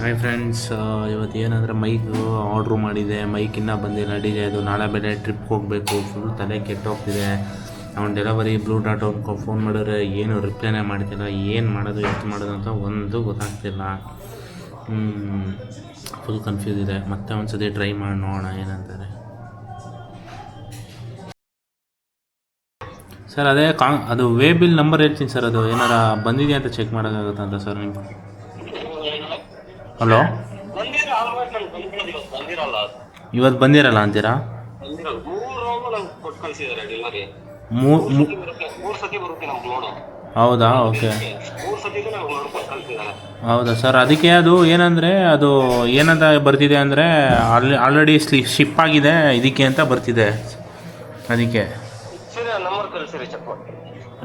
Hi friends, ಇವತ್ತು ಏನಂದರೆ mike order ಮಾಡಿದೆ. ಮೈಕ್ ಇನ್ನೂ ಬಂದಿಲ್ಲ, ಡಿಜೆ ಅದು ನಾಳೆ ಬೇರೆ ಟ್ರಿಪ್ಗೆ ಹೋಗಬೇಕು. ಫುಲ್ ತಲೆ ಕೆಟ್ಟೋಗ್ತಿದೆ. ಅವ್ನು ಡೆಲಿವರಿ ಬ್ಲೂ ಡಾಟ್ ಅವ್ರಿಗೆ ಫೋನ್ ಮಾಡಿದ್ರೆ ಏನು ರಿಪ್ಲೈನೇ ಮಾಡ್ತಿಲ್ಲ. ಏನು ಮಾಡೋದು ಎಷ್ಟು ಮಾಡೋದು ಅಂತ ಒಂದು ಗೊತ್ತಾಗ್ತಿಲ್ಲ. ಫುಲ್ ಕನ್ಫ್ಯೂಸ್ ಇದೆ. ಮತ್ತೆ ಒಂದು ಸತಿ ಟ್ರೈ ಮಾಡಿ ನೋಡೋಣ ಏನಂತಾರೆ. ಸರ್ ಅದೇ ಅದು ವೇ ಬಿಲ್ ನಂಬರ್ ಹೇಳ್ತೀನಿ ಸರ್. ಅದು ಏನಾರ ಬಂದಿದೆಯಾ ಅಂತ ಚೆಕ್ ಮಾಡೋಕ್ಕಾಗುತ್ತಾ ಸರ್ ನೀವು? ಹಲೋ, ಇವತ್ತು ಬಂದಿರಲ್ಲ ಅಂತೀರಾ? ಹೌದಾ? ಓಕೆ. ಹೌದಾ ಸರ್, ಅದಕ್ಕೆ ಅದು ಏನಂದರೆ ಅದು ಏನಂತ ಬರ್ತಿದೆ ಅಂದರೆ ಆಲ್ರೆಡಿ ಶಿಪ್ ಆಗಿದೆ ಇದಕ್ಕೆ ಅಂತ ಬರ್ತಿದೆ. ಅದಕ್ಕೆ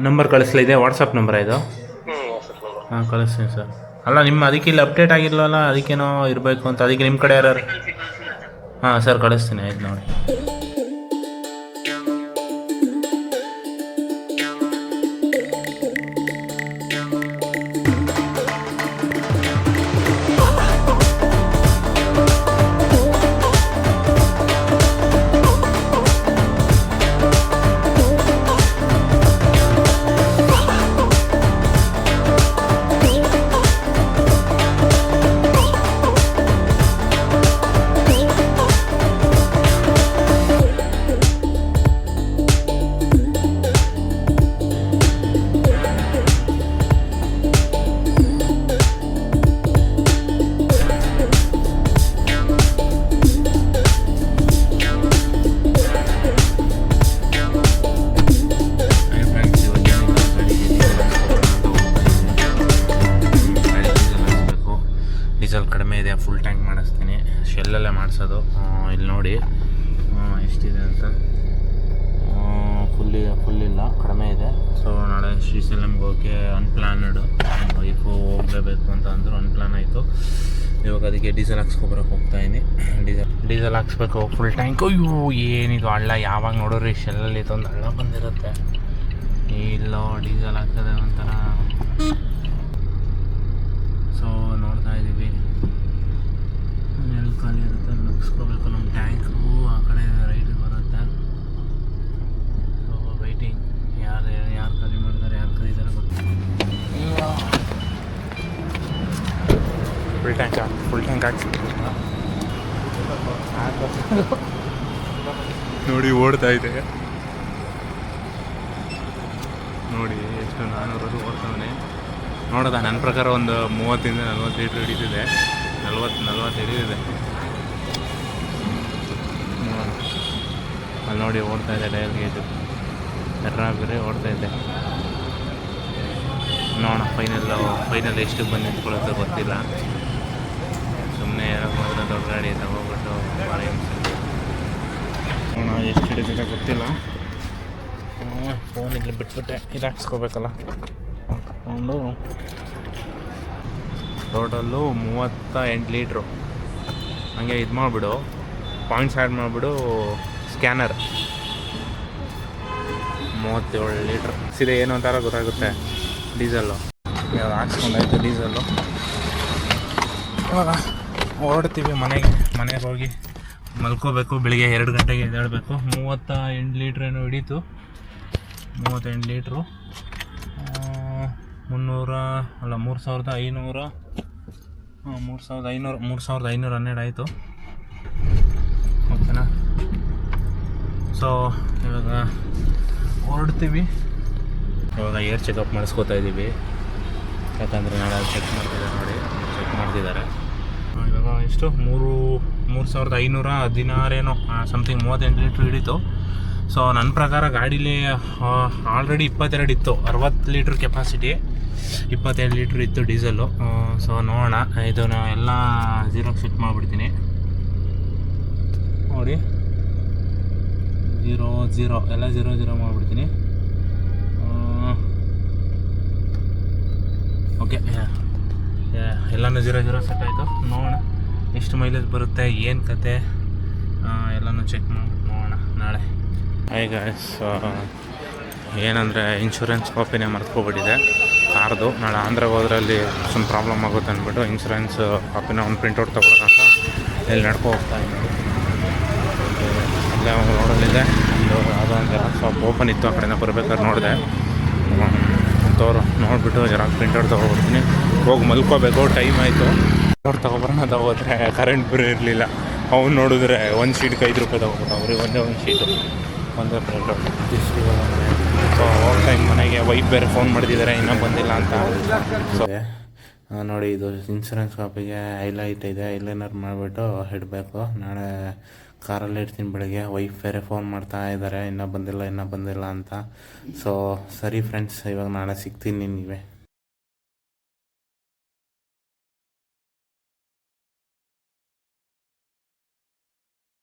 ನಂಬರ್ ಕಳಿಸ್ಲಿದೆ. ವಾಟ್ಸಪ್ ನಂಬರ್ ಇದು? ಹಾಂ, ಕಳಿಸ್ತೀನಿ ಸರ್. ಅಲ್ಲ, ನಿಮ್ಮ ಅದಕ್ಕೆ ಇಲ್ಲಿ ಅಪ್ಡೇಟ್ ಆಗಿಲ್ಲವಲ್ಲ, ಅದಕ್ಕೇನೋ ಇರಬೇಕು ಅಂತ. ಅದಕ್ಕೆ ನಿಮ್ಮ ಕಡೆ ಯಾರು? ಹಾಂ ಸರ್, ಕಳಿಸ್ತೀನಿ. ಆಯ್ತು ನೋಡಿ. ಡೀಸೆಲ್ ಕಡಿಮೆ ಇದೆ, ಫುಲ್ ಟ್ಯಾಂಕ್ ಮಾಡಿಸ್ತೀನಿ. ಶೆಲ್ಲಲ್ಲೇ ಮಾಡಿಸೋದು. ಇಲ್ಲಿ ನೋಡಿ ಎಷ್ಟಿದೆ ಅಂತ. ಫುಲ್ಲಿಲ್ಲ, ಕಡಿಮೆ ಇದೆ. ಸೊ ನಾಳೆ ಶ್ರೀಶೈಲಂಗೆ ಹೋಗೋಕ್ಕೆ ಅನ್ಪ್ಲಾನಡು. ವೈಫು ಹೋಗಲೇಬೇಕು ಅಂತ ಅಂದರು, ಅನ್ಪ್ಲಾನ್ ಆಯಿತು. ಇವಾಗ ಅದಕ್ಕೆ ಡೀಸೆಲ್ ಹಾಕ್ಸ್ಕೊಬರಕ್ಕೆ ಹೋಗ್ತಾಯಿದ್ದೀನಿ. ಡೀಸೆಲ್ ಹಾಕ್ಸ್ಬೇಕು, ಫುಲ್ ಟ್ಯಾಂಕು. ಇವು ಏನಿದು ಹಳ್ಳ, ಯಾವಾಗ ನೋಡೋರಿ ಶೆಲ್ಲಲ್ಲಿ ಇದೊಂದು ಹಳ್ಳ ಬಂದಿರುತ್ತೆ. ಇಲ್ಲೋ ಡೀಸೆಲ್ ಹಾಕ್ತದೆ ಒಂಥರ. ಸೊ ನೋಡ್ತಾ ಇದ್ದೀವಿ, ಎಲ್ಲಿ ಖಾಲಿ ಇರುತ್ತೆ ಅಲ್ಲಿ ಮುಗಿಸ್ಕೋಬೇಕು. ನಮ್ಮ ಟ್ಯಾಂಕು ಆ ಕಡೆ ರೈಟಿಗೆ ಬರುತ್ತೆ. ಸೊ ವೆಯ್ಟಿಂಗ್, ಯಾರು ಖಾಲಿ ಮಾಡ್ತಾರೆ, ಯಾರು ಖರೀದಾರೆ ಗೊತ್ತಿಲ್ಲ. ಫುಲ್ ಟ್ಯಾಂಕ್ ಹಾಕ್ಸಿದ್ರು ನೋಡಿ, ಓಡ್ತಾ ಇದೆ ನೋಡಿ. ಎಷ್ಟು 400 ಓಡ್ತಾವನೆ ನೋಡೋದ. ನನ್ನ ಪ್ರಕಾರ ಒಂದು 30-40 ಲೀಟ್ರ್ ಹಿಡಿತಿದೆ. 40 ಹಿಡಿದಿದೆ. ಅಲ್ಲಿ ನೋಡಿ ಓಡ್ತಾ ಇದೆ. ಡಯಲ್ ಗೇಜು ಬೇರೆ ಓಡ್ತಾ ಇದೆ. ನೋಡೋಣ ಫೈನಲ್ ಎಷ್ಟು ಬಂದು ನಿಂತ್ಕೊಳ್ಳೋದು ಗೊತ್ತಿಲ್ಲ. ಸುಮ್ಮನೆ ಮಾತ್ರ ದೊಡ್ಡ ಗಾಡಿ ತಗೋಬಿಟ್ಟು ಭಾಳ ಹಿಂಸೆ. ನೋಡೋಣ ಎಷ್ಟು ಹಿಡಿದಿದೆ ಗೊತ್ತಿಲ್ಲ. ಫೋನ್ ಇಲ್ಲಿ ಬಿಟ್ಬಿಟ್ಟೆ, ಇದು ಹಾಕ್ಸ್ಕೋಬೇಕಲ್ಲ. ಒಂದು ಟೋಟಲ್ಲು 38 ಲೀಟ್ರು. ಹಂಗೆ ಇದು ಮಾಡಿಬಿಡು, ಪಾಯಿಂಟ್ಸ್ ಆ್ಯಡ್ ಮಾಡಿಬಿಡು. ಸ್ಕ್ಯಾನರ್ 37 ಲೀಟ್ರ್ ಇದೆ. ಏನು ಅಂತಾರ ಗೊತ್ತಾಗುತ್ತೆ. ಡೀಸೆಲ್ಲು ಇವಾಗ ಹಾಕ್ಸ್ಕೊಂಡಾಯ್ತು. ಡೀಸೆಲ್ಲು ಇವಾಗ ಹೊರಡ್ತೀವಿ ಮನೆಗೆ ಹೋಗಿ ಮಲ್ಕೋಬೇಕು. ಬೆಳಿಗ್ಗೆ 2 ಗಂಟೆಗೆ ಎದ್ದೇಳಬೇಕು. 38 ಲೀಟ್ರೇನು ಹಿಡೀತು. 38 ಲೀಟ್ರು 3512 ಆಯಿತು. ಓಕೆನಾ? ಸೊ ಇವಾಗ ಹೊರಡ್ತೀವಿ. ಇವಾಗ ಏರ್ ಚೆಕಪ್ ಮಾಡಿಸ್ಕೋತಾ ಇದ್ದೀವಿ. ಯಾಕಂದರೆ ನಾಳೆ ಚೆಕ್ ಮಾಡ್ತಿದ್ದಾರೆ. ಇವಾಗ ಎಷ್ಟು 3516 ಸಮಥಿಂಗ್ 38 ಲೀಟ್ರ್ ಹಿಡಿತು. ಸೊ ನನ್ನ ಪ್ರಕಾರ ಗಾಡೀಲಿ ಆಲ್ರೆಡಿ 22 ಇತ್ತು. 60 ಲೀಟ್ರ್ ಕೆಪಾಸಿಟಿ, 27 ಲೀಟ್ರ್ ಇತ್ತು ಡೀಸೆಲ್ಲು. ಸೊ ನೋಡೋಣ, ಇದನ್ನು ಎಲ್ಲ 0ಗೆ ಶಿಫ್ಟ್ ಮಾಡಿಬಿಡ್ತೀನಿ. ನೋಡಿ 0 ಎಲ್ಲ 0 ಮಾಡಿಬಿಡ್ತೀನಿ. ಓಕೆ, ಎಲ್ಲನೂ 0 ಸೆಟ್ ಆಯಿತು. ನೋಡೋಣ ಎಷ್ಟು ಮೈಲೇಜ್ ಬರುತ್ತೆ, ಏನು ಕತೆ ಎಲ್ಲನೂ ಚೆಕ್ ಮಾಡ್ಬಿಟ್ಟು ನೋಡೋಣ ನಾಳೆ. ಹಾಯ್ ಗಾಯ್ಸ್, ಏನಂದರೆ ಇನ್ಶೂರೆನ್ಸ್ ಕಾಪಿನೇ ಮರ್ತ್ಕೊಬಿಟ್ಟಿದೆ. ಕಾರ್ದು. ನಾಳೆ ಆಂಧ್ರಾಗೆ ಹೋದ್ರೆ ಅಲ್ಲಿ ಸ್ವಲ್ಪ ಪ್ರಾಬ್ಲಮ್ ಆಗುತ್ತೆ ಅಂದ್ಬಿಟ್ಟು ಇನ್ಸೂರೆನ್ಸ್ ಕಾಪಿನ ಒಂದು ಪ್ರಿಂಟೌಟ್ ತೊಗೊಳಕ್ಕಂತ ಇಲ್ಲಿ ನಡ್ಕೊ ಹೋಗ್ತಾ ಇದ್ದೀನಿ. ಅಲ್ಲೇ ರೋಡಲ್ಲಿದೆ ಒಂದು ಯಾವುದೋ ಒಂದು ಜೆರಾಕ್ಸ್ ಶಾಪ್ ಓಪನ್ ಇತ್ತು, ಆ ಕಡೆಯಿಂದ ಬರ್ಬೇಕಾದ್ರೆ ನೋಡಿದೆ. ನೋಡಿಬಿಟ್ಟು ಜೆರಾಕ್ಸ್ ಪ್ರಿಂಟೌಟ್ ತೊಗೊಬಿಡ್ತೀನಿ, ಹೋಗಿ ಮಲ್ಕೋಬೇಕು, ಟೈಮ್ ಆಯಿತು. ಪ್ರಿಂಟೌಟ್ ತೊಗೊಬರೋಣ ಅಂತ ಹೋದರೆ ಕರೆಂಟ್ ಬೇರೆ ಇರಲಿಲ್ಲ. ಅವ್ನು ನೋಡಿದ್ರೆ ಒಂದು ಶೀಟ್ಗೆ 5 ರೂಪಾಯಿ ತೊಗೊಬಿಟ್ಟು ಅವ್ರಿಗೆ ಒಂದೇ ಒಂದು ಶೀಟು, ಒಂದೇ ಪ್ರಿಂಟೌಟ್. ಸೊ ಹೋಗ್ತಾ ಇನ್ನು ಮನೆಗೆ. ವೈಫ್ ಬೇರೆ ಫೋನ್ ಮಾಡಿದ್ದಾರೆ ಇನ್ನೂ ಬಂದಿಲ್ಲ ಅಂತ. ಸೊ ನೋಡಿ, ಇದು ಇನ್ಸೂರೆನ್ಸ್ ಕಾಪಿಗೆ ಹೈಲೈಟ್ ಇದೆ, ಐಲೈನರ್ ಮಾಡಿಬಿಟ್ಟು ಇಡಬೇಕು. ನಾಳೆ ಕಾರಲ್ಲಿ ಇಡ್ತೀನಿ ಬೆಳಗ್ಗೆ. ವೈಫ್ ಬೇರೆ ಫೋನ್ ಮಾಡ್ತಾ ಇದ್ದಾರೆ ಇನ್ನೂ ಬಂದಿಲ್ಲ ಅಂತ. ಸೊ ಸರಿ ಫ್ರೆಂಡ್ಸ್, ಇವಾಗ ನಾಳೆ ಸಿಗ್ತೀನಿ ನಿಮಗೆ.